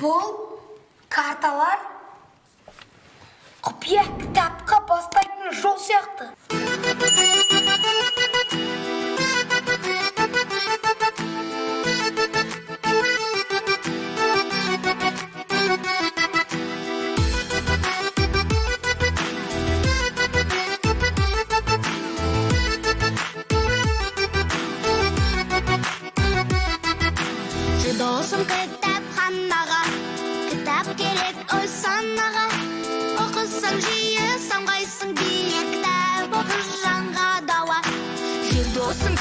Бұл карталар құпия кітапқа бастайтын жол сияқты. Досым кітапханаға, кітап керек ой санаға. Оқысаң жиі самғайсың биік кітап, оқы жанға дауа. Досым